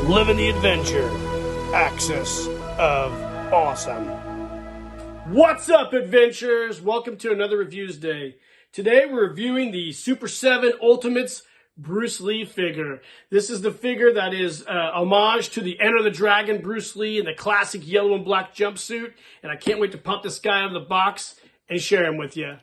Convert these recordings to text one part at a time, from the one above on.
living the adventure, access of awesome. What's up, adventurers? Welcome to another Reviews Day. Today we're reviewing the SUPER7 Ultimates Bruce Lee figure. This is the figure that is homage to the Enter the Dragon Bruce Lee in the classic yellow and black jumpsuit, and I can't wait to pop this guy out of the box and share him with you.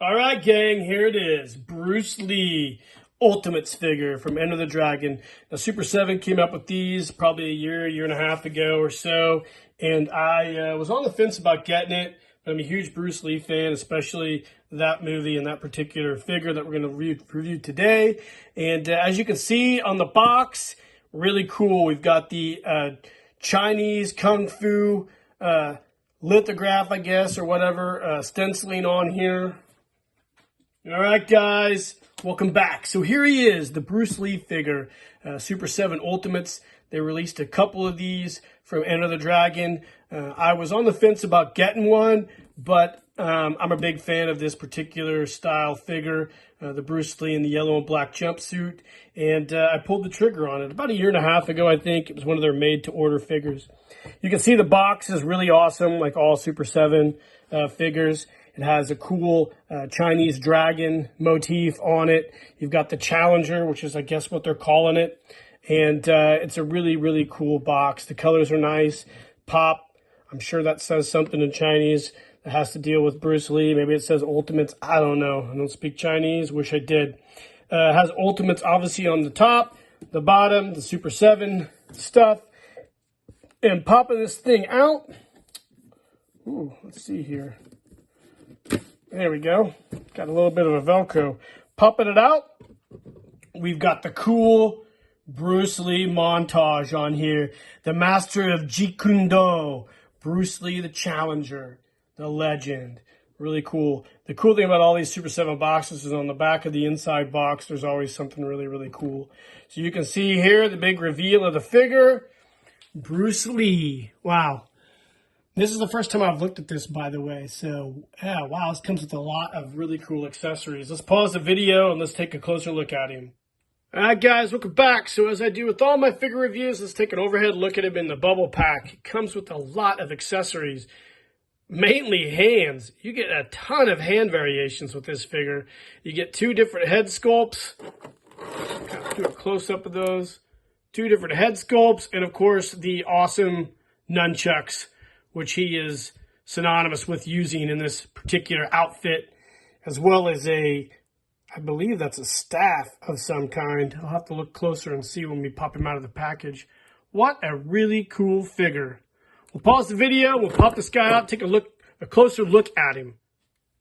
All right, gang, here it is. Bruce Lee Ultimates figure from Enter the Dragon. Now, SUPER7 came up with these probably a year and a half ago or so, and I was on the fence about getting it. I'm a huge Bruce Lee fan, especially that movie and that particular figure that we're going to review today. And as you can see on the box, really cool. We've got the Chinese Kung Fu lithograph, I guess, or whatever, stenciling on here. All right, guys, welcome back. So here he is, the Bruce Lee figure, SUPER7 Ultimates. They released a couple of these from Enter the Dragon. I was on the fence about getting one, but I'm a big fan of this particular style figure, the Bruce Lee in the yellow and black jumpsuit, and I pulled the trigger on it about a year and a half ago, I think. It was one of their made-to-order figures. You can see the box is really awesome, like all SUPER7 figures. It has a cool Chinese dragon motif on it. You've got the Challenger, which is, I guess, what they're calling it. And it's a really, really cool box. The colors are nice. Pop, I'm sure that says something in Chinese that has to deal with Bruce Lee. Maybe it says Ultimates. I don't know. I don't speak Chinese. Wish I did. It has Ultimates, obviously, on the top, the bottom, the SUPER7 stuff. And popping this thing out. Ooh, let's see here. There we go. Got a little bit of a Velcro. Popping it out, we've got the cool Bruce Lee montage on here. The master of Jeet Kune Do, Bruce Lee the Challenger, the legend. Really cool. The cool thing about all these SUPER7 boxes is on the back of the inside box, there's always something really, really cool. So you can see here the big reveal of the figure. Bruce Lee. Wow. This is the first time I've looked at this, by the way. So, yeah, wow, this comes with a lot of really cool accessories. Let's pause the video and let's take a closer look at him. All right, guys, welcome back. So as I do with all my figure reviews, let's take an overhead look at him in the bubble pack. It comes with a lot of accessories, mainly hands. You get a ton of hand variations with this figure. You get two different head sculpts. Kind of do a close-up of those. Two different head sculpts, and, of course, the awesome nunchucks, which he is synonymous with using in this particular outfit, as well as I believe that's a staff of some kind. I'll have to look closer and see when we pop him out of the package. What a really cool figure. We'll pause the video, we'll pop this guy out, take a closer look at him.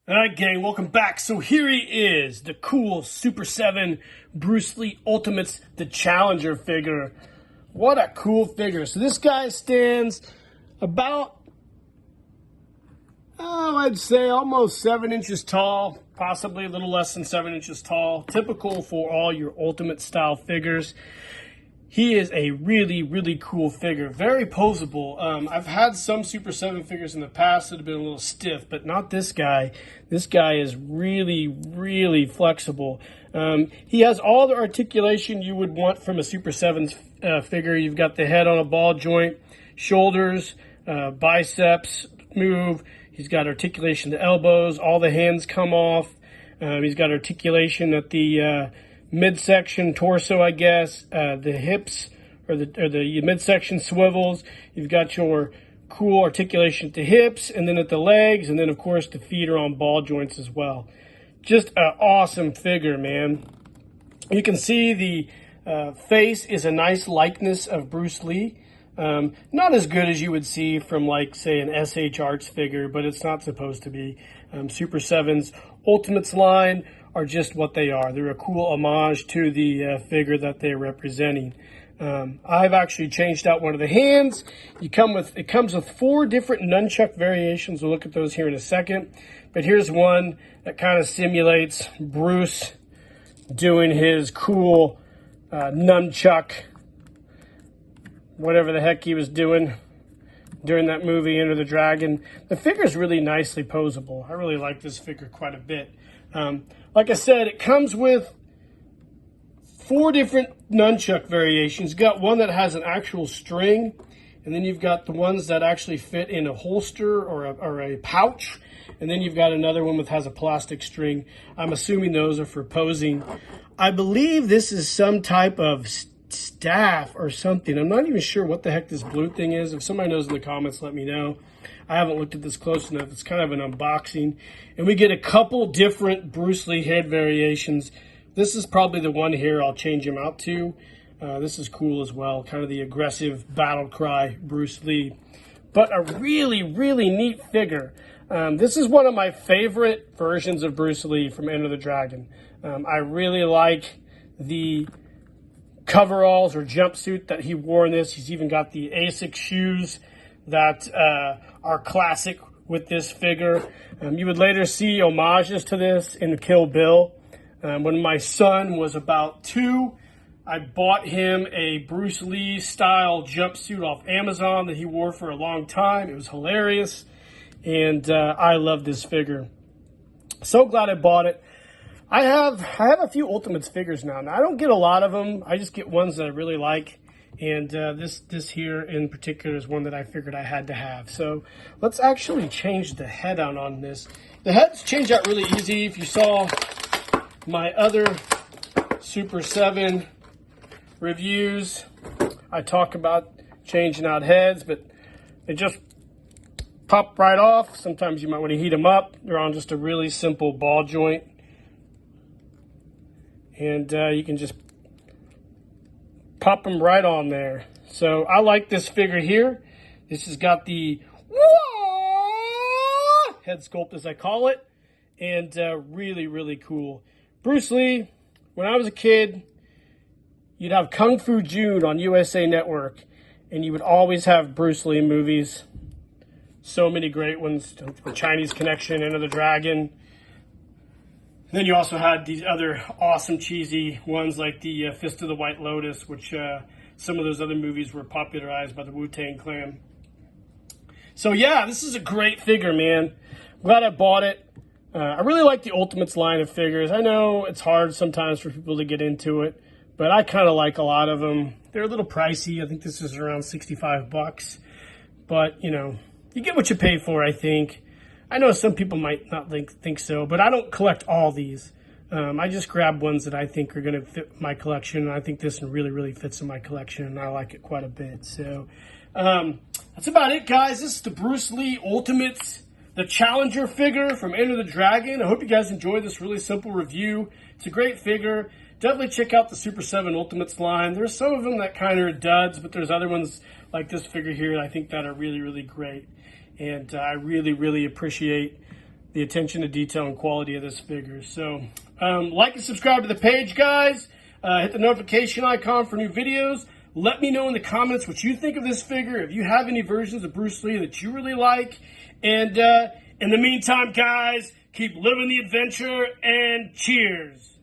All right, gang, welcome back. So here he is, the cool SUPER7 Bruce Lee Ultimates, the Challenger figure. What a cool figure. So this guy stands about, I'd say almost 7 inches tall, possibly a little less than 7 inches tall. Typical for all your Ultimate style figures. He is a really, really cool figure. Very poseable. I've had some SUPER7 figures in the past that have been a little stiff, but not this guy. This guy is really, really flexible. He has all the articulation you would want from a SUPER7 figure. You've got the head on a ball joint, shoulders, biceps move. He's got articulation to elbows. All the hands come off. He's got articulation at the midsection torso, I guess. The hips or the midsection swivels. You've got your cool articulation at the hips, and then at the legs, and then of course the feet are on ball joints as well. Just an awesome figure, man. You can see the face is a nice likeness of Bruce Lee. Not as good as you would see from, like, say, an SH Arts figure, but it's not supposed to be. SUPER7's Ultimates line are just what they are. They're a cool homage to the figure that they're representing. I've actually changed out one of the hands. It comes with 4 different nunchuck variations. We'll look at those here in a second. But here's one that kind of simulates Bruce doing his cool nunchuck, whatever the heck he was doing during that movie, Enter the Dragon. The figure is really nicely posable. I really like this figure quite a bit. Like I said, it comes with 4 different nunchuck variations. You've got one that has an actual string, and then you've got the ones that actually fit in a holster or a pouch, and then you've got another one that has a plastic string. I'm assuming those are for posing. I believe this is some type of staff or something. I'm not even sure what the heck this blue thing is. If somebody knows in the comments, let me know. I haven't looked at this close enough. It's kind of an unboxing. And we get a couple different Bruce Lee head variations. This is probably the one here I'll change him out to. This is cool as well. Kind of the aggressive battle cry Bruce Lee. But a really, really neat figure. This is one of my favorite versions of Bruce Lee from Enter the Dragon. I really like the coveralls or jumpsuit that he wore in this. He's even got the ASIC shoes that are classic with this figure. You would later see homages to this in Kill Bill. When my son was about 2, I bought him a Bruce Lee style jumpsuit off Amazon that he wore for a long time. It was hilarious, and I love this figure. So glad I bought it. I have a few Ultimates figures now. Now, I don't get a lot of them. I just get ones that I really like. And this here in particular is one that I figured I had to have. So let's actually change the head out on this. The heads change out really easy. If you saw my other SUPER7 reviews, I talk about changing out heads, but they just pop right off. Sometimes you might want to heat them up. They're on just a really simple ball joint. And you can just pop them right on there. So I like this figure here. This has got the head sculpt, as I call it, and really, really cool. Bruce Lee, when I was a kid, you'd have Kung Fu June on USA Network, and you would always have Bruce Lee movies. So many great ones. The Chinese Connection, Enter the Dragon. Then you also had these other awesome cheesy ones like the Fist of the White Lotus, which some of those other movies were popularized by the Wu-Tang Clan. So yeah, this is a great figure, man. Glad I bought it. I really like the Ultimates line of figures. I know it's hard sometimes for people to get into it, but I kind of like a lot of them. They're a little pricey. I think this is around 65 bucks. But, you know, you get what you pay for, I think. I know some people might not think so, but I don't collect all these. I just grab ones that I think are going to fit my collection. And I think this one really, really fits in my collection, and I like it quite a bit. So that's about it, guys. This is the Bruce Lee Ultimates, the Challenger figure from Enter the Dragon. I hope you guys enjoyed this really simple review. It's a great figure. Definitely check out the SUPER7 Ultimates line. There's some of them that kind of are duds, but there's other ones like this figure here that I think that are really, really great. And I really, really appreciate the attention to detail and quality of this figure. So like and subscribe to the page, guys. Hit the notification icon for new videos. Let me know in the comments what you think of this figure. If you have any versions of Bruce Lee that you really like. And in the meantime, guys, keep living the adventure and cheers.